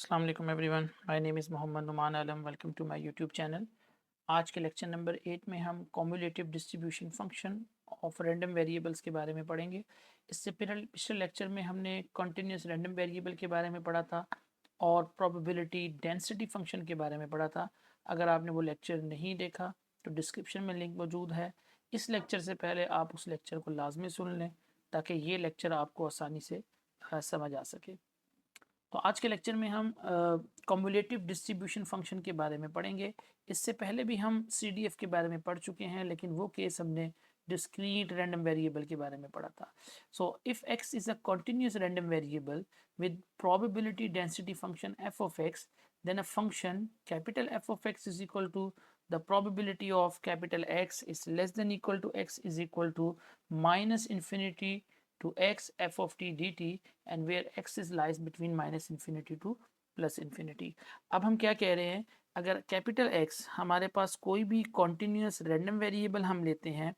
अस्सलाम वालेकुम everyone, my name is Mohammad Numan Alam. Welcome to my YouTube channel. आज के लेक्चर नंबर 8 में हम cumulative distribution function of random variables के बारे में पढ़ेंगे। इससे पिछले लेक्चर में हमने कंटिन्यूस रैंडम वेरिएबल के बारे में पढ़ा था और प्रोबेबिलिटी डेंसिटी फंक्शन के बारे में पढ़ा था। अगर आपने वो लेक्चर नहीं देखा तो डिस्क्रिप्शन में लिंक मौजूद है। इस लेक्चर से पहले आप उस लेक्चर को लाजमी सुन लें ताकि ये लेक्चर आपको आसानी से समझ आ सके। तो आज के लेक्चर में हम कॉम्युलेटिव डिस्ट्रीब्यूशन फंक्शन के बारे में पढ़ेंगे। इससे पहले भी हम CDF के बारे में पढ़ चुके हैं, लेकिन वो केस हमने डिस्क्रीट रैंडम वेरिएबल के बारे में पढ़ा था। So if x is a continuous random variable with probability density function f of x, then a function capital F of x is equal to the probability of capital X is less than equal to x is equal to minus infinity to x f of t dt and where x is lies between minus infinity to plus infinity. अब हम क्या कह रहे हैं, अगर capital X हमारे पास कोई भी कॉन्टिन्यूस रैंडम वेरिएबल हम लेते हैं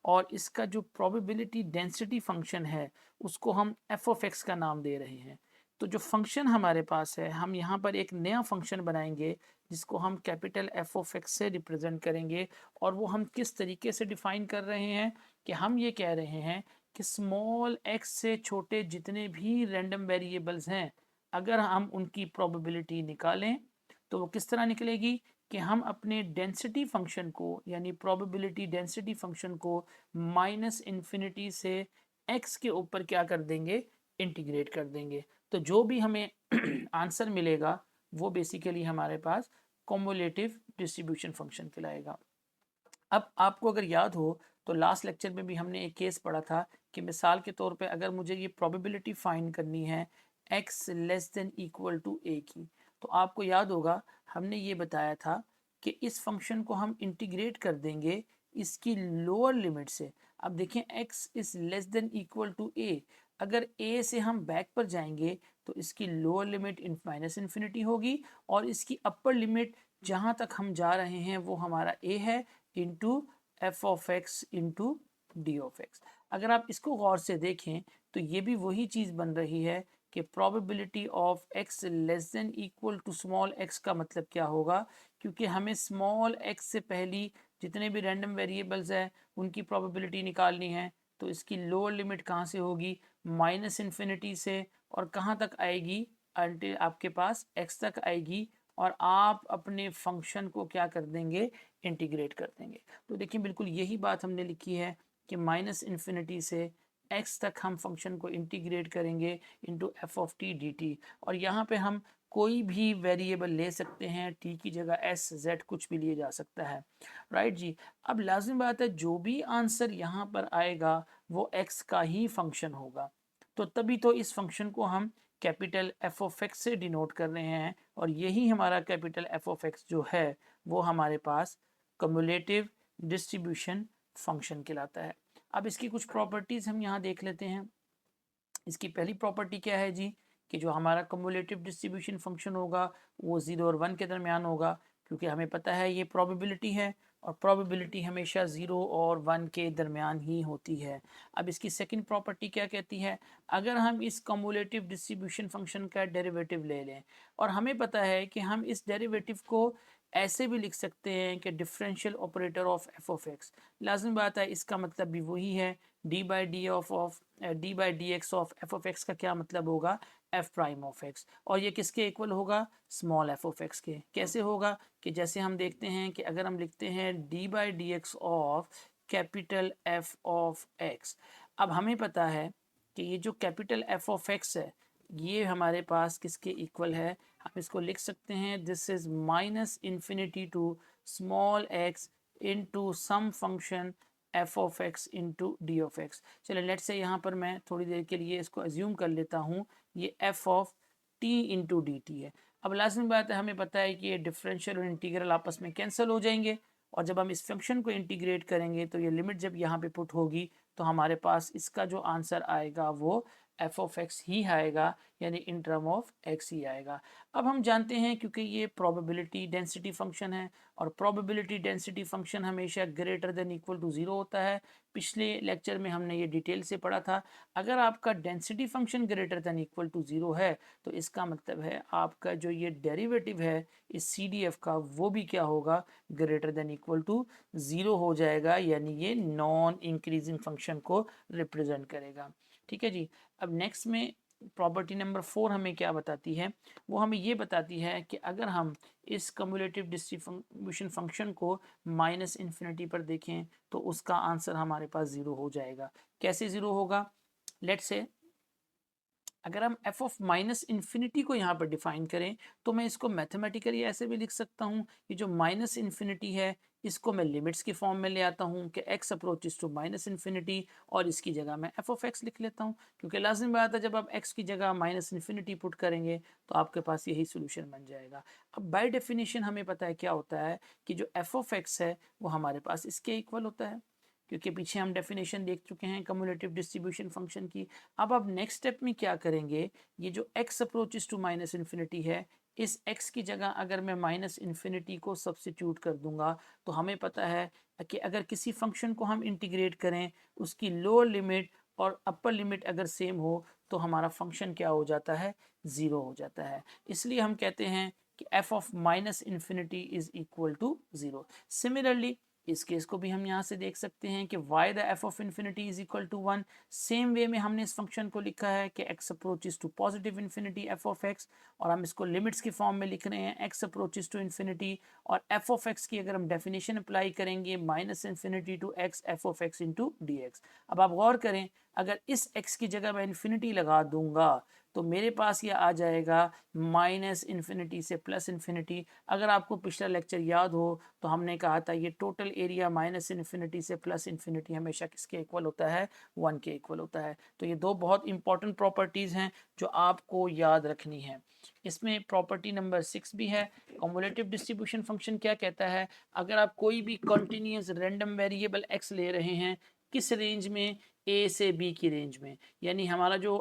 और इसका जो प्रोबेबिलिटी डेंसिटी फंक्शन है उसको हम f of x का नाम दे रहे हैं, तो जो फंक्शन हमारे पास है हम यहाँ पर एक नया फंक्शन बनाएंगे जिसको हम कैपिटल F of x से रिप्रेजेंट करेंगे। और वो हम किस तरीके से डिफाइन कर रहे हैं कि हम ये कह रहे हैं कि स्मॉल x से छोटे जितने भी रैंडम वेरिएबल्स हैं अगर हम उनकी प्रोबेबिलिटी निकालें तो वो किस तरह निकलेगी कि हम अपने डेंसिटी फंक्शन को यानी प्रोबेबिलिटी डेंसिटी फंक्शन को माइनस इन्फिनिटी से x के ऊपर क्या कर देंगे, इंटीग्रेट कर देंगे। तो जो भी हमें आंसर मिलेगा वो बेसिकली हमारे पास कॉम्युलेटिव डिस्ट्रीब्यूशन फंक्शन कहलाएगा। अब आपको अगर याद हो तो लास्ट लेक्चर में भी हमने एक केस पढ़ा था कि मिसाल के तौर पे अगर मुझे ये प्रोबेबिलिटी फाइंड करनी है x less than equal to a की, तो आपको याद होगा हमने ये बताया था कि इस फंक्शन को हम इंटीग्रेट कर देंगे इसकी लोअर लिमिट से। अब देखें x is less than equal to a, अगर a से हम बैक पर जाएंगे तो इसकी लोअर लिमिट माइनस इन्फिनिटी होगी और इसकी अपर लिमिट जहाँ तक हम जा रहे हैं वो हमारा a है into f of x into d of x. अगर आप इसको गौर से देखें तो ये भी वही चीज़ बन रही है कि probability of x less than equal to small x का मतलब क्या होगा, क्योंकि हमें स्मॉल x से पहली जितने भी रैंडम वेरिएबल्स हैं उनकी प्रोबेबिलिटी निकालनी है। तो इसकी लोअर लिमिट कहाँ से होगी, माइनस इन्फिनिटी से, और कहाँ तक आएगी, अंटिल आपके पास x तक आएगी और आप अपने फंक्शन को क्या कर देंगे, इंटीग्रेट कर देंगे। तो देखिए बिल्कुल यही बात हमने लिखी है कि माइनस इन्फिनिटी से x तक हम फंक्शन को इंटीग्रेट करेंगे into f of t d T. और यहाँ पे हम कोई भी वेरिएबल ले सकते हैं, t की जगह s z कुछ भी लिए जा सकता है, राइट जी। अब लाजिम बात है जो भी आंसर यहाँ पर आएगा वो x का ही फंक्शन होगा, तो तभी तो इस फंक्शन को हम कैपिटल एफ ऑफ एक्स से डिनोट कर रहे हैं और यही हमारा कैपिटल एफ ऑफ एक्स जो है वो हमारे पास कम्युलेटिव डिस्ट्रीब्यूशन फंक्शन कहलाता है। अब इसकी कुछ प्रॉपर्टीज़ हम यहाँ देख लेते हैं। इसकी पहली प्रॉपर्टी क्या है जी, कि जो हमारा कम्युलेटिव डिस्ट्रीब्यूशन फंक्शन होगा वो 0 और 1 के दरमियान होगा, क्योंकि हमें पता है ये प्रोबेबिलिटी है और प्रोबेबिलिटी हमेशा 0 और 1 के दरमियान ही होती है। अब इसकी सेकंड प्रॉपर्टी क्या कहती है, अगर हम इस कम्युलेटिव डिस्ट्रीब्यूशन फंक्शन का डेरिवेटिव ले लें और हमें पता है कि हम इस डेरिवेटिव को ऐसे भी लिख सकते हैं कि differential operator of F of x. लाजमी बात है इसका मतलब भी वही है, D by D x of F of x का क्या मतलब होगा, एफ प्राइम ऑफ एक्स, और ये किसके इक्वल होगा, स्मॉल एफ ऑफ एक्स के। कैसे होगा कि जैसे हम देखते हैं कि अगर हम लिखते हैं D by D x of capital f of x, अब हमें पता है कि ये जो कैपिटल एफ ऑफ एक्स है ये हमारे पास किसके इक्वल है, हम इसको लिख सकते हैं this is minus infinity to small x into some function f of x into d of x. चलिए लेट से यहाँ पर मैं थोड़ी देर के लिए इसको एज्यूम कर लेता हूँ ये F of T into d T है। अब लाजमी बात है हमें पता है कि ये डिफरेंशियल और इंटीग्रल आपस में कैंसिल हो जाएंगे और जब हम इस फंक्शन को इंटीग्रेट करेंगे तो ये लिमिट जब यहाँ पे पुट होगी तो हमारे पास इसका जो आंसर आएगा वो एफ ऑफ एक्स ही आएगा, यानी इन टर्म ऑफ एक्स ही आएगा। अब हम जानते हैं क्योंकि ये प्रोबेबिलिटी डेंसिटी फंक्शन है और प्रोबेबिलिटी डेंसिटी फंक्शन हमेशा greater than equal to zero होता है। पिछले लेक्चर में हमने ये डिटेल से पढ़ा था। अगर आपका density function greater than equal to zero है तो इसका मतलब है आपका जो ये डेरिवेटिव है इस सी डी एफ का वो भी क्या होगा, greater than equal to zero हो जाएगा, यानी ये नॉन इंक्रीजिंग फंक्शन को रिप्रेजेंट करेगा। ठीक है जी। अब नेक्स्ट में प्रॉपर्टी नंबर 4 हमें क्या बताती है, वो हमें ये बताती है कि अगर हम इस कम्युलेटिव डिस्ट्रीब्यूशन फंक्शन को माइनस इन्फिनिटी पर देखें तो उसका आंसर हमारे पास ज़ीरो हो जाएगा। कैसे ज़ीरो होगा, लेट्स से अगर हम एफ ऑफ माइनस इन्फिनिटी को यहाँ पर डिफाइन करें तो मैं इसको मैथमेटिकली ऐसे भी लिख सकता हूँ कि जो माइनस इन्फिनिटी है इसको मैं लिमिट्स के फॉर्म में ले आता हूँ कि x approaches to minus infinity, और इसकी जगह मैं एफ ऑफ एक्स लिख लेता हूँ, क्योंकि लाजिम बात है जब आप x की जगह माइनस इन्फिनिटी पुट करेंगे तो आपके पास यही सोल्यूशन बन जाएगा। अब बाय डेफिनेशन हमें पता है क्या होता है कि जो एफ ऑफ एक्स है वो हमारे पास इसके इक्वल होता है, क्योंकि पीछे हम डेफिनेशन देख चुके हैं कम्युलेटिव डिस्ट्रीब्यूशन फंक्शन की। अब आप नेक्स्ट स्टेप में क्या करेंगे, ये जो x approaches to minus infinity है इस x की जगह अगर मैं माइनस इन्फिनिटी को सब्स्टिट्यूट कर दूंगा तो हमें पता है कि अगर किसी फंक्शन को हम इंटीग्रेट करें उसकी लोअर लिमिट और अपर लिमिट अगर सेम हो तो हमारा फंक्शन क्या हो जाता है, ज़ीरो हो जाता है। इसलिए हम कहते हैं कि f of minus infinity is equal to zero. Similarly इस केस को भी हम यहाँ से देख सकते हैं कि y the f of infinity is equal to 1। Same way में हमने इस फंक्शन को लिखा है कि x approaches to positive infinity f of x, और हम इसको लिमिट्स के फॉर्म में लिख रहे हैं x अप्रोचेस टू इन्फिनिटी, और एफ ऑफ एक्स की अगर हम डेफिनेशन अप्लाई करेंगे minus infinity to x f of x into d x. अब आप गौर करें, अगर इस x की जगह मैं इन्फिनिटी लगा दूंगा तो मेरे पास ये आ जाएगा माइनस इन्फिनिटी से प्लस इन्फिनिटी। अगर आपको पिछला लेक्चर याद हो तो हमने कहा था ये टोटल एरिया माइनस इन्फिनिटी से प्लस इन्फिनिटी हमेशा किसके इक्वल होता है, 1 के इक्वल होता है। तो ये दो बहुत इंपॉर्टेंट प्रॉपर्टीज़ हैं जो आपको याद रखनी है। इसमें प्रॉपर्टी नंबर 6 भी है। कम्युलेटिव डिस्ट्रीब्यूशन फंक्शन क्या कहता है, अगर आप कोई भी कॉन्टिन्यूस रैंडम वेरिएबल x ले रहे हैं, किस रेंज में, a से b की रेंज में, यानी हमारा जो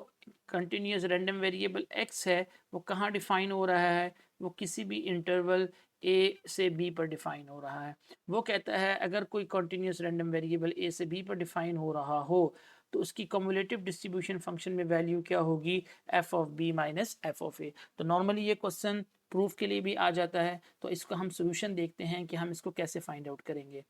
कंटिन्यूस रैंडम वेरिएबल x है वो कहाँ डिफाइन हो रहा है, वो किसी भी इंटरवल a से b पर डिफाइन हो रहा है। वो कहता है अगर कोई कंटिन्यूस रैंडम वेरिएबल a से b पर डिफाइन हो रहा हो तो उसकी कम्युलेटिव डिस्ट्रीब्यूशन फंक्शन में वैल्यू क्या होगी, f of b minus f of a. तो नॉर्मली ये क्वेश्चन प्रूफ के लिए भी आ जाता है, तो इसको हम सोल्यूशन देखते हैं कि हम इसको कैसे फाइंड आउट करेंगे।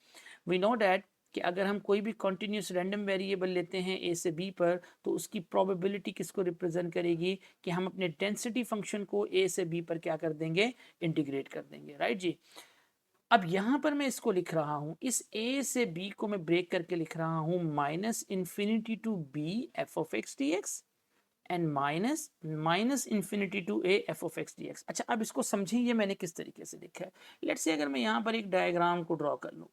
वी नो डैट कि अगर हम कोई भी कॉन्टिन्यूस रैंडम वेरिएबल लेते हैं ए से बी पर तो उसकी प्रोबेबिलिटी किसको रिप्रेजेंट करेगी कि हम अपने डेंसिटी फंक्शन को ए से बी पर क्या कर देंगे, इंटीग्रेट कर देंगे, राइट जी। अब यहाँ पर मैं इसको लिख रहा हूँ, इस a से b को मैं ब्रेक करके लिख रहा हूँ minus infinity to b f of x d x and minus infinity to a f of x d x. अच्छा, अब इसको समझिए मैंने किस तरीके से लिखा है। लेट्स से अगर मैं यहाँ पर एक डायग्राम को ड्रॉ कर लूँ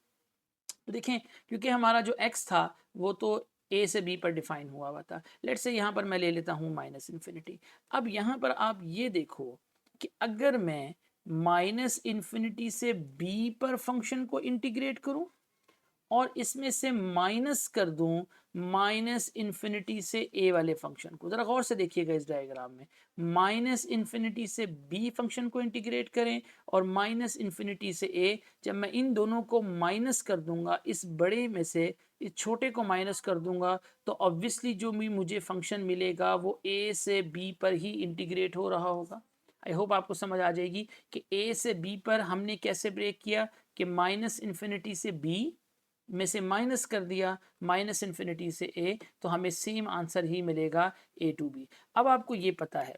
तो देखें, क्योंकि हमारा जो x था वो तो a से b पर डिफाइन हुआ था। लेट्स से यहाँ पर मैं ले लेता हूँ माइनस इन्फिनिटी। अब यहाँ पर आप ये देखो कि अगर मैं माइनस इन्फिनिटी से b पर फंक्शन को इंटीग्रेट करूं और इसमें से माइनस कर दूं माइनस इन्फिनिटी से ए वाले फंक्शन को, जरा गौर से देखिएगा इस डायग्राम में, माइनस इन्फिनिटी से बी फंक्शन को इंटीग्रेट करें और माइनस इन्फिनिटी से ए, जब मैं इन दोनों को माइनस कर दूंगा, इस बड़े में से इस छोटे को माइनस कर दूंगा, तो ऑब्वियसली जो भी मुझे फंक्शन मिलेगा वो ए से बी पर ही इंटीग्रेट हो रहा होगा। आई होप आपको समझ आ जाएगी कि ए से बी पर हमने कैसे ब्रेक किया कि माइनस इन्फिनिटी से बी में से माइनस कर दिया माइनस इन्फिनिटी से ए, तो हमें सेम आंसर ही मिलेगा ए टू बी। अब आपको ये पता है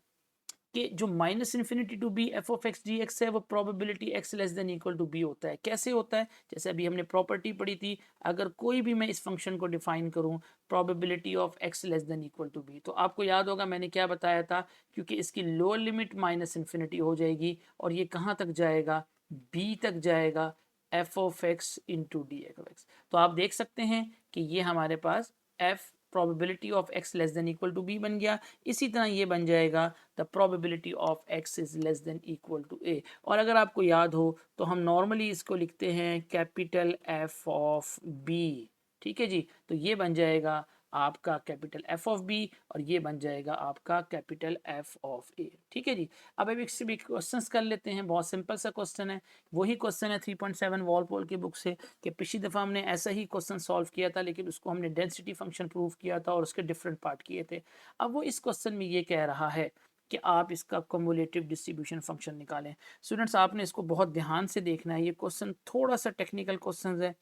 कि जो minus infinity to b f of x d x है वो probability x less than equal to b होता है। कैसे होता है, जैसे अभी हमने प्रॉपर्टी पढ़ी थी, अगर कोई भी मैं इस फंक्शन को डिफाइन करूं probability of x less than equal to b, तो आपको याद होगा मैंने क्या बताया था, क्योंकि इसकी लोअर लिमिट माइनस इन्फिनिटी हो जाएगी और ये कहाँ तक जाएगा, बी तक जाएगा, f of x into d x. तो आप देख सकते हैं कि ये हमारे पास f probability of x less than equal to b बन गया। इसी तरह ये बन जाएगा the probability of x is less than equal to a. और अगर आपको याद हो तो हम नॉर्मली इसको लिखते हैं कैपिटल एफ ऑफ बी, ठीक है जी। तो ये बन जाएगा आपका कैपिटल एफ ऑफ बी और ये बन जाएगा आपका कैपिटल एफ ऑफ ए। ठीक है जी। अब इससे भी क्वेश्चंस कर लेते हैं, बहुत सिंपल सा क्वेश्चन है, वही क्वेश्चन है 3.7 वॉलपोल की बुक से, कि पिछली दफ़ा हमने ऐसा ही क्वेश्चन सॉल्व किया था लेकिन उसको हमने डेंसिटी फंक्शन प्रूव किया था और उसके डिफरेंट पार्ट किए थे। अब वो इस क्वेश्चन में ये कह रहा है कि आप इसका कम्युलेटिव डिस्ट्रीब्यूशन फंक्शन निकालें। स्टूडेंट्स आपने इसको बहुत ध्यान से देखना है, ये क्वेश्चन थोड़ा सा टेक्निकल क्वेश्चन है,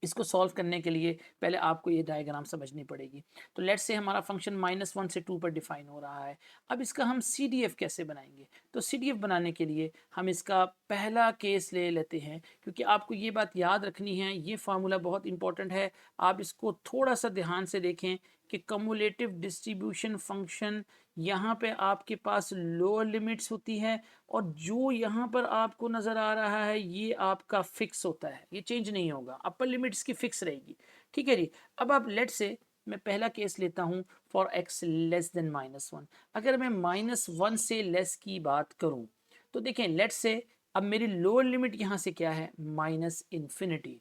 इसको सॉल्व करने के लिए पहले आपको ये डायग्राम समझनी पड़ेगी। तो लेट्स से हमारा फंक्शन -1 से 2 पर डिफाइन हो रहा है। अब इसका हम CDF कैसे बनाएंगे? तो CDF बनाने के लिए हम इसका पहला केस ले लेते हैं, क्योंकि आपको ये बात याद रखनी है, ये फार्मूला बहुत इंपॉर्टेंट है। आप इसको थोड़ा सा ध्यान से देखें कि कम्युलेटिव डिस्ट्रीब्यूशन फंक्शन यहाँ पे आपके पास लोअर लिमिट्स होती है और जो यहाँ पर आपको नज़र आ रहा है ये आपका फिक्स होता है, ये चेंज नहीं होगा, अपर लिमिट इसकी फिक्स रहेगी। ठीक है जी। अब आप लेट से मैं पहला केस लेता हूँ फॉर x लेस देन -1। अगर मैं -1 से लेस की बात करूँ तो देखें लेट से अब मेरी लोअर लिमिट यहाँ से क्या है, -इन्फिनिटी।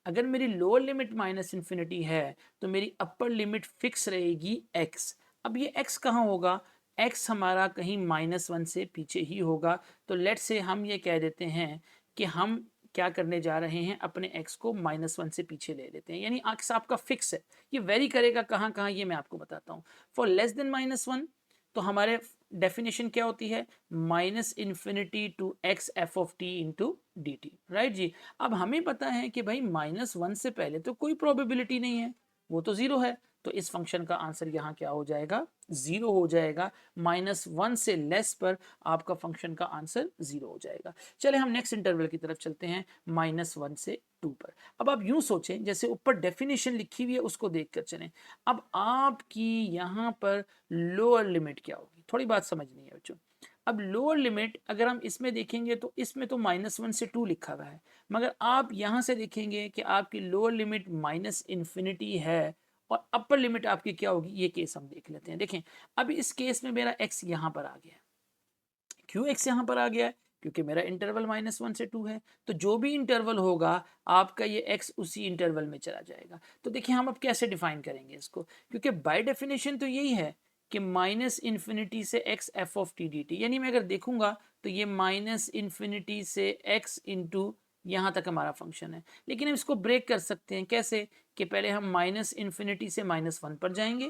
अगर मेरी लोअर लिमिट -इन्फिनिटी है तो मेरी अपर लिमिट फिक्स रहेगी x। अब ये x कहाँ होगा, x हमारा कहीं -1 से पीछे ही होगा। तो लेट से हम ये कह देते हैं कि हम क्या करने जा रहे हैं, अपने x को -1 से पीछे ले लेते हैं, यानी x आपका फिक्स है। ये वेरी करेगा कहाँ कहाँ ये मैं आपको बताता हूँ। फॉर लेस देन -1 तो हमारे डेफिनेशन क्या होती है, -infinity to x f of t into d t, right जी। अब हमें पता है कि भाई -1 से पहले तो कोई प्रोबेबिलिटी नहीं है, वो तो ज़ीरो है। तो इस फंक्शन का आंसर यहाँ क्या हो जाएगा, ज़ीरो हो जाएगा। -1 से लेस पर आपका फंक्शन का आंसर ज़ीरो हो जाएगा। चले हम नेक्स्ट इंटरवल की तरफ चलते हैं, -1 से 2 पर। अब आप यूँ सोचें जैसे ऊपर डेफिनेशन लिखी हुई है उसको देख कर चलें। अब आपकी यहाँ पर लोअर लिमिट क्या होगी, थोड़ी बात समझनी है बच्चों। अब लोअर लिमिट अगर हम इसमें देखेंगे तो इसमें तो -1 से 2 लिखा हुआ है, मगर आप यहाँ से देखेंगे कि आपकी लोअर लिमिट -इन्फिनिटी है और अपर लिमिट आपकी क्या होगी, ये केस हम देख लेते हैं। देखें अब इस केस में मेरा x यहाँ पर आ गया है। क्यों x यहाँ पर आ गया है, क्योंकि मेरा इंटरवल -1 से 2 है। तो जो भी इंटरवल होगा आपका ये x उसी इंटरवल में चला जाएगा। तो देखिए हम अब कैसे डिफाइन करेंगे इसको, क्योंकि बाय डेफिनेशन तो यही है कि -इन्फिनिटी से x f of t d T, यानी मैं अगर देखूंगा तो ये -इन्फिनिटी से x इंटू यहाँ तक हमारा फंक्शन है। लेकिन हम इसको ब्रेक कर सकते हैं कैसे, कि पहले हम -इन्फिनिटी से -1 पर जाएंगे,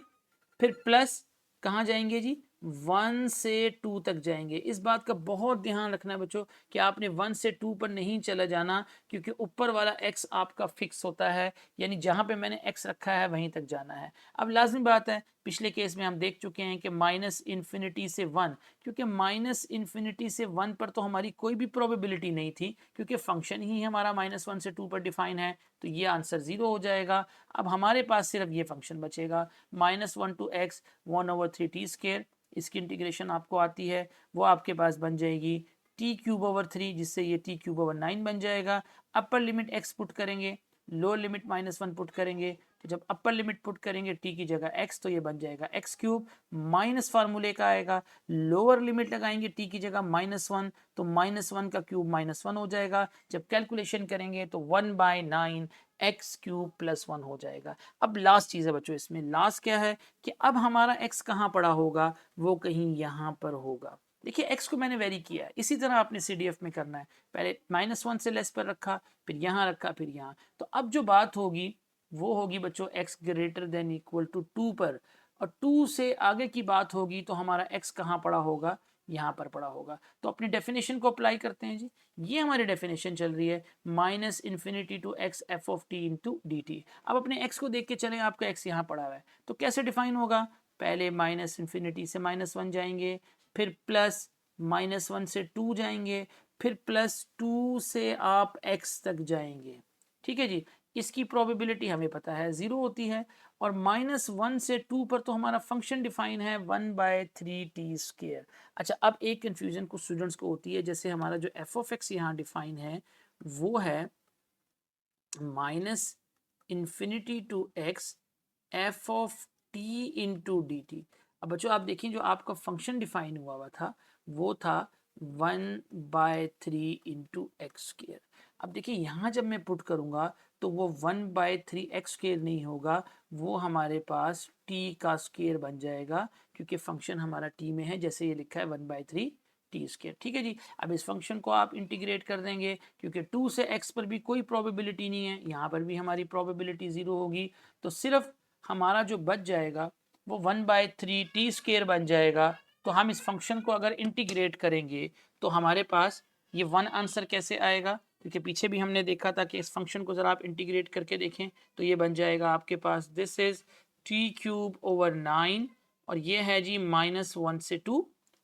फिर प्लस कहाँ जाएंगे जी, 1 से 2 तक जाएंगे। इस बात का बहुत ध्यान रखना है बच्चों कि आपने 1 से 2 पर नहीं चला जाना, क्योंकि ऊपर वाला x आपका फिक्स होता है, यानी जहाँ पे मैंने x रखा है वहीं तक जाना है। अब लाजमी बात है, पिछले केस में हम देख चुके हैं कि -इन्फिनिटी से 1, क्योंकि -इन्फिनिटी से 1 पर तो हमारी कोई भी प्रोबेबिलिटी नहीं थी, क्योंकि फंक्शन ही हमारा -1 से 2 पर डिफाइन है, तो ये आंसर ज़ीरो हो जाएगा। अब हमारे पास सिर्फ ये फंक्शन बचेगा, -1 टू x 1/3 टी स्केयर, इसकी इंटीग्रेशन आपको आती है, वो आपके पास बन जाएगी t³/3, जिससे ये t³/9 बन जाएगा। अपर लिमिट x पुट करेंगे, लोअर लिमिट -1 पुट करेंगे, तो जब अपर लिमिट पुट करेंगे t की जगह x तो ये बन जाएगा x³ माइनस फार्मूले का आएगा, लोअर लिमिट लगाएंगे t की जगह -1 तो -1 का क्यूब -1 हो जाएगा। जब कैलकुलेशन करेंगे तो 1/9 x³ + 1 हो जाएगा। अब लास्ट चीज़ है बच्चों, इसमें लास्ट क्या है कि अब हमारा x कहाँ पड़ा होगा, वो कहीं यहाँ पर होगा। देखिए x को मैंने वेरी किया है, इसी तरह आपने CDF में करना है, पहले -1 से लेस पर रखा, फिर यहाँ रखा, फिर यहाँ। तो अब जो बात होगी वो होगी बच्चों x greater than equal to 2 पर, और 2 से आगे की बात होगी तो हमारा x कहाँ पड़ा होगा, यहाँ पर पड़ा होगा। तो अपनी डेफिनेशन को अप्लाई करते हैं जी। ये हमारी डेफिनेशन चल रही है -infinity to x f of t into d t. अब अपने x को देख के चलें, आपका x यहाँ पड़ा हुआ है तो कैसे डिफाइन होगा, पहले -इन्फिनिटी से -1 जाएंगे, फिर प्लस -1 से 2 जाएंगे, फिर +2 से आप x तक जाएंगे। ठीक है जी। इसकी प्रोबेबिलिटी हमें पता है ज़ीरो होती है, और -1 से 2 पर तो हमारा फंक्शन डिफाइन है 1/3 टी स्क्वायर। अच्छा अब एक कन्फ्यूजन कुछ स्टूडेंट्स को होती है, जैसे हमारा जो f ऑफ x यहाँ डिफाइन है वो है -infinity to x f of t into d t. अब बच्चों आप देखिए जो आपका फंक्शन डिफाइन हुआ था वो था 1/3 इंटू एक्स स्क्वायर। अब देखिए यहाँ जब मैं पुट करूँगा तो वो 1/3 x स्क्वायर नहीं होगा, वो हमारे पास t का स्क्वायर बन जाएगा, क्योंकि फंक्शन हमारा t में है, जैसे ये लिखा है 1/3 टी स्क्वायर। ठीक है जी। अब इस फंक्शन को आप इंटीग्रेट कर देंगे, क्योंकि 2 से x पर भी कोई प्रोबेबिलिटी नहीं है, यहाँ पर भी हमारी प्रोबेबिलिटी 0 होगी, तो सिर्फ हमारा जो बच जाएगा वो 1/3 टी स्क्वायर बन जाएगा। तो हम इस फंक्शन को अगर इंटीग्रेट करेंगे तो हमारे पास ये 1 आंसर कैसे आएगा, क्योंकि पीछे भी हमने देखा था कि इस फंक्शन को ज़रा आप इंटीग्रेट करके देखें तो ये बन जाएगा आपके पास दिस इज t³/9 और ये है जी -1 से 2,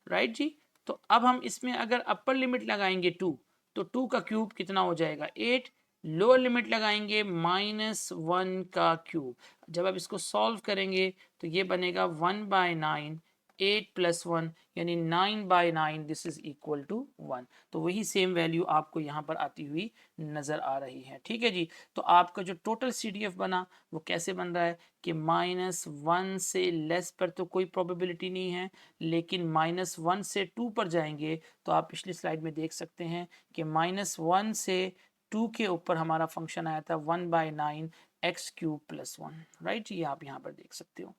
राइट जी। तो अब हम इसमें अगर अपर लिमिट लगाएंगे 2, तो 2 का क्यूब कितना हो जाएगा 8, लोअर लिमिट लगाएंगे -1 का क्यूब। जब आप इसको सॉल्व करेंगे तो ये बनेगा 1/9, 8 + 1 यानी 9/9, दिस इज इक्वल टू 1। तो वही सेम वैल्यू आपको यहाँ पर आती हुई नज़र आ रही है। ठीक है जी। तो आपका जो टोटल CDF बना वो कैसे बन रहा है कि -1 से लेस पर तो कोई प्रोबेबिलिटी नहीं है, लेकिन -1 से 2 पर जाएंगे तो आप पिछली स्लाइड में देख सकते हैं कि -1 से 2 के ऊपर हमारा फंक्शन आया था 1/9 x³ + 1, राइट जी। आप यहाँ पर देख सकते हो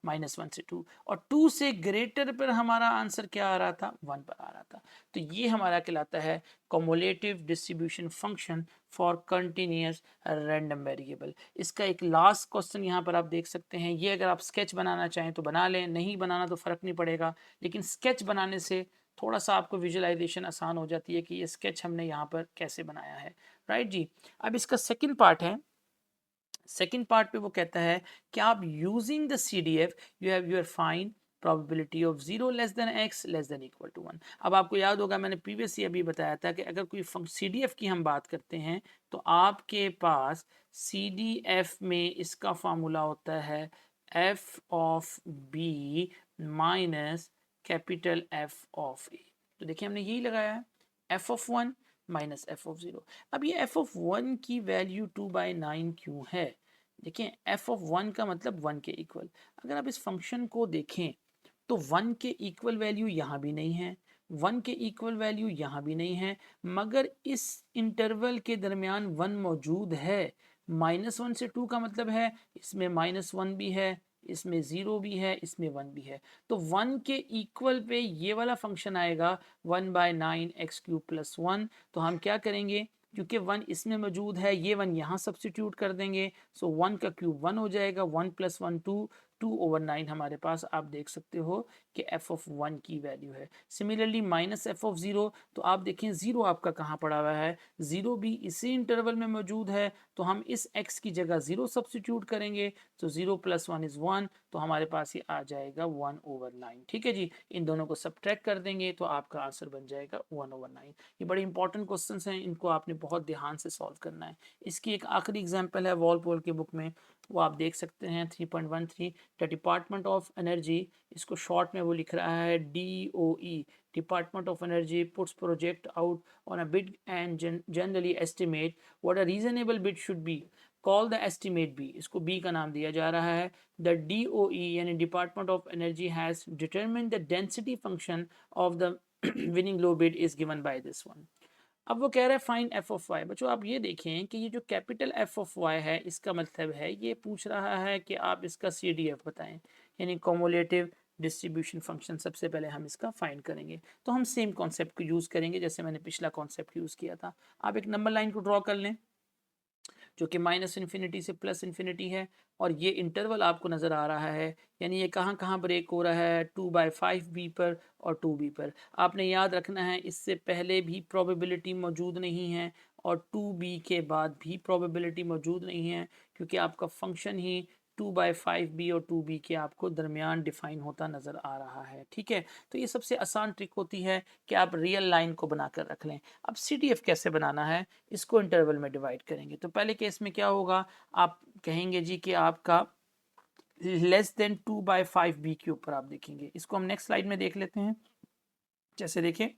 -1 से 2, और 2 से ग्रेटर पर हमारा आंसर क्या आ रहा था 1 पर आ रहा था। तो ये हमारा कहलाता है cumulative distribution function for continuous random variable. इसका एक लास्ट क्वेश्चन यहाँ पर आप देख सकते हैं, ये अगर आप स्केच बनाना चाहें तो बना लें, नहीं बनाना तो फ़र्क नहीं पड़ेगा, लेकिन स्केच बनाने से थोड़ा सा आपको विजुअलाइजेशन आसान हो जाती है कि ये स्केच हमने यहाँ पर कैसे बनाया है, राइट जी। अब इसका सेकेंड पार्ट है, सेकेंड पार्ट पे वो कहता है कि आप using the CDF you have your find probability of 0 less than x less than equal to 1। अब आपको याद होगा मैंने प्रीवियस ही अभी बताया था कि अगर कोई CDF की हम बात करते हैं तो आपके पास CDF में इसका फार्मूला होता है f of b minus capital F of a। तो देखिए हमने यही लगाया है f of 1 minus f of 0। अब ये एफ ऑफ 1 की वैल्यू 2/9 क्यों है? देखिए एफ ऑफ 1 का मतलब 1 के इक्वल। अगर आप इस फंक्शन को देखें तो 1 के इक्वल वैल्यू यहाँ भी नहीं है, 1 के इक्वल वैल्यू यहाँ भी नहीं है, मगर इस इंटरवल के दरमियान 1 मौजूद है। -1 से 2 का मतलब है इसमें -1 भी है, इसमें 0 भी है, इसमें 1 भी है। तो 1 के इक्वल पे ये वाला फंक्शन आएगा 1/9 x³ + 1। तो हम क्या करेंगे, क्योंकि 1 इसमें मौजूद है, ये 1 यहाँ सब्सिट्यूट कर देंगे, सो 1 का क्यूब 1 हो जाएगा, 1 + 1 2, 2/9 हमारे पास आप देख सकते हो कि f ऑफ 1 की वैल्यू है। सिमिलरली -f ऑफ 0, तो आप देखें 0 आपका कहाँ पड़ा हुआ है, 0 भी इसी इंटरवल में मौजूद है, तो हम इस x की जगह 0 सब्सिट्यूट करेंगे, तो 0 + 1 इज़ 1, तो हमारे पास ये आ जाएगा 1/9। ठीक है जी। इन दोनों को सब्ट्रैक्ट कर देंगे तो आपका आंसर बन जाएगा 1/9। ये बड़े इंपॉर्टेंट क्वेश्चंस हैं, इनको आपने बहुत ध्यान से सॉल्व करना है। इसकी एक आखिरी एग्जांपल है वॉलपोल के बुक में, वो आप देख सकते हैं 3.13, द डिपार्टमेंट ऑफ एनर्जी, इसको शॉर्ट में वो लिख रहा है DOE, department of energy puts project out on a bid and generally estimate what a reasonable bid should be, call the estimate b, इसको बी का नाम दिया जा रहा है। द DOE यानी department of energy has determine the density function of the winning low bid is given by this one. अब वो कह रहा है फाइंड एफ ऑफ वाई। बच्चों आप ये देखें कि ये जो कैपिटल एफ ऑफ वाई है, इसका मतलब है ये पूछ रहा है कि आप इसका CDF बताएं, यानी कॉमुलेटिव डिस्ट्रीब्यूशन फंक्शन। सबसे पहले हम इसका फाइंड करेंगे, तो हम सेम कॉन्सेप्ट को यूज़ करेंगे जैसे मैंने पिछला कॉन्सेप्ट यूज़ किया था। आप एक नंबर लाइन को ड्रॉ कर लें जो कि -∞ से +∞ है, और ये इंटरवल आपको नज़र आ रहा है, यानी ये कहाँ कहाँ ब्रेक हो रहा है 2/5b पर और 2b पर। आपने याद रखना है इससे पहले भी प्रोबेबिलिटी मौजूद नहीं है और 2b के बाद भी प्रोबेबिलिटी मौजूद नहीं है, क्योंकि आपका फंक्शन ही 2/5b और 2b के आपको दरमियान डिफाइन होता नज़र आ रहा है। ठीक है, तो ये सबसे आसान ट्रिक होती है कि आप रियल लाइन को बनाकर रख लें। अब CDF कैसे बनाना है, इसको इंटरवल में डिवाइड करेंगे। तो पहले केस में क्या होगा, आप कहेंगे जी कि आपका लेस देन 2/5b के ऊपर आप देखेंगे। इसको हम नेक्स्ट स्लाइड में देख लेते हैं। जैसे देखें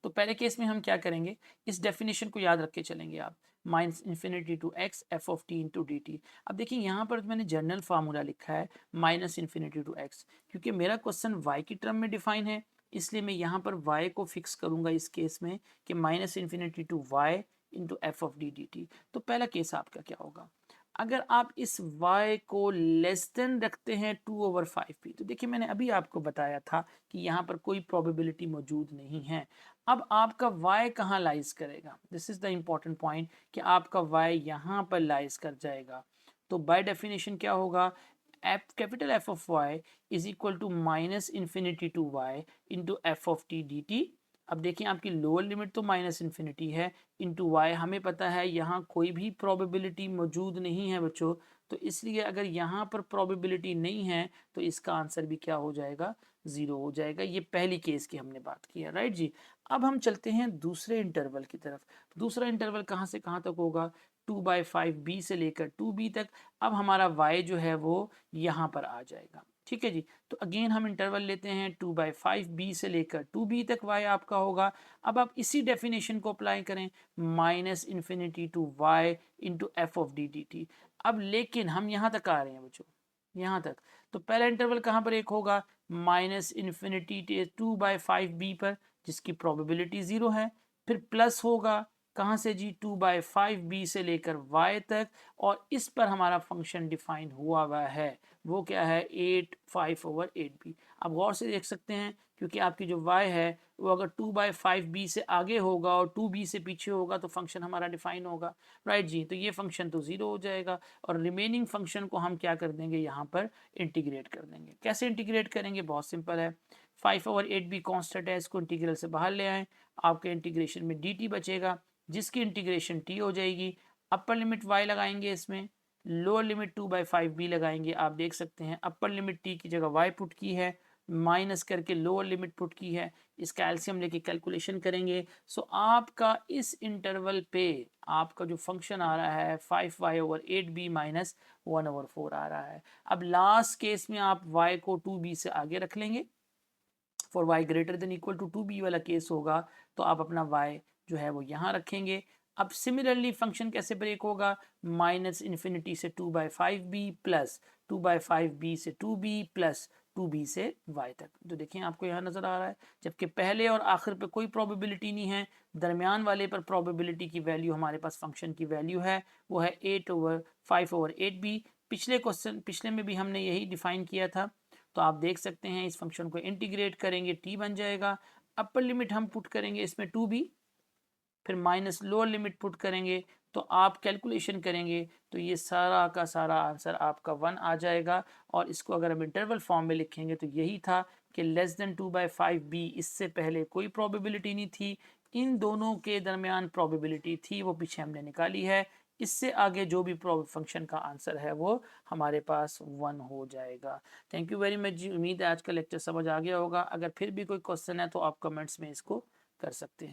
तो पहले केस में हम क्या करेंगे, इस डेफिनेशन को याद रख के चलेंगे आप, -∞ to x f of t into dt। अब देखिए यहाँ पर मैंने जनरल फार्मूला लिखा है -∞ to x, क्योंकि मेरा क्वेश्चन y की टर्म में डिफाइन है, इसलिए मैं यहाँ पर y को फिक्स करूँगा इस केस में कि -∞ to y into f of d d T. तो पहला केस आपका क्या होगा, अगर आप इस y को लेस देन रखते हैं 2/5p, तो देखिए मैंने अभी आपको बताया था कि यहाँ पर कोई प्रोबेबिलिटी मौजूद नहीं है। अब आपका y कहाँ लाइज करेगा, this is the important point, कि आपका y यहाँ पर लाइज कर जाएगा। तो बाय डेफिनेशन क्या होगा, capital f of y is equal to minus infinity to y into f of t d t. अब देखिए आपकी लोअर लिमिट तो माइनस इन्फिनिटी है, इंटू वाई, हमें पता है यहाँ कोई भी प्रोबेबिलिटी मौजूद नहीं है बच्चों, तो इसलिए अगर यहाँ पर प्रोबेबिलिटी नहीं है तो इसका आंसर भी क्या हो जाएगा, ज़ीरो हो जाएगा। ये पहली केस की हमने बात की है, राइट जी। अब हम चलते हैं दूसरे इंटरवल की तरफ। दूसरा इंटरवल कहाँ से कहाँ तक होगा, 2/5b से लेकर 2b तक। अब हमारा y जो है वो यहाँ पर आ जाएगा, ठीक है जी। तो अगेन हम इंटरवल लेते हैं 2/5b से लेकर 2b तक y आपका होगा। अब आप इसी डेफिनेशन को अप्लाई करें, minus infinity to y into f of d d t. अब लेकिन हम यहाँ तक आ रहे हैं बच्चों, यहाँ तक। तो पहला इंटरवल कहाँ पर एक होगा, माइनस इन्फिनिटी 2/5b पर, जिसकी प्रोबेबिलिटी ज़ीरो है। फिर प्लस होगा कहाँ से जी, 2/5b से लेकर y तक, और इस पर हमारा फंक्शन डिफाइन हुआ है, वो क्या है, 5/8b। आप गौर से देख सकते हैं, क्योंकि आपकी जो y है वो अगर 2/5b से आगे होगा और 2b से पीछे होगा तो फंक्शन हमारा डिफाइन होगा, राइट जी। तो ये फंक्शन तो ज़ीरो हो जाएगा, और रिमेनिंग फंक्शन को हम क्या कर देंगे, यहाँ पर इंटीग्रेट कर देंगे। कैसे इंटीग्रेट करेंगे, बहुत सिंपल है, 5/8b कॉन्स्टेंट है, इसको इंटीग्रल से बाहर ले आएँ, आपके इंटीग्रेशन में dt बचेगा, जिसकी इंटीग्रेशन t हो जाएगी। अपर लिमिट y लगाएंगे, इसमें लोअर लिमिट 2/5b लगाएंगे। आप देख सकते हैं अपर लिमिट t की जगह y पुट की है, माइनस करके लोअर लिमिट पुट की है, इसका एलसीएम लेके कैलकुलेशन करेंगे। सो आपका इस इंटरवल पे आपका जो फंक्शन आ रहा है 5y/8b माइनस 1/4 आ रहा है। अब लास्ट केस में आप y को 2b से आगे रख लेंगे, for y greater than equal to 2b वाला केस होगा, तो आप अपना y जो है वो यहाँ रखेंगे। अब सिमिलरली फंक्शन कैसे ब्रेक होगा, माइनस इन्फिनिटी से 2/5b प्लस 2/5b से 2b प्लस 2b से y तक। तो देखें आपको यहाँ नज़र आ रहा है, जबकि पहले और आखिर पे कोई प्रोबेबिलिटी नहीं है, दरमियान वाले पर प्रोबेबिलिटी की वैल्यू हमारे पास फंक्शन की वैल्यू है, वो है 5/8b। पिछले क्वेश्चन, पिछले में भी हमने यही डिफाइन किया था। तो आप देख सकते हैं इस फंक्शन को इंटीग्रेट करेंगे, t बन जाएगा। अपर लिमिट हम पुट करेंगे इसमें 2b, फिर माइनस लोअर लिमिट पुट करेंगे, तो आप कैलकुलेशन करेंगे तो ये सारा का सारा आंसर आपका 1 आ जाएगा। और इसको अगर हम इंटरवल फॉर्म में लिखेंगे तो यही था कि लेस देन 2/5b, इससे पहले कोई प्रोबेबिलिटी नहीं थी, इन दोनों के दरमियान प्रोबेबिलिटी थी, वो पीछे हमने निकाली है। इससे आगे जो भी फंक्शन का आंसर है वो हमारे पास 1 हो जाएगा। थैंक यू वेरी मच जी, उम्मीद है आज का लेक्चर समझ आ गया होगा। अगर फिर भी कोई क्वेश्चन है तो आप कमेंट्स में इसको कर सकते हैं।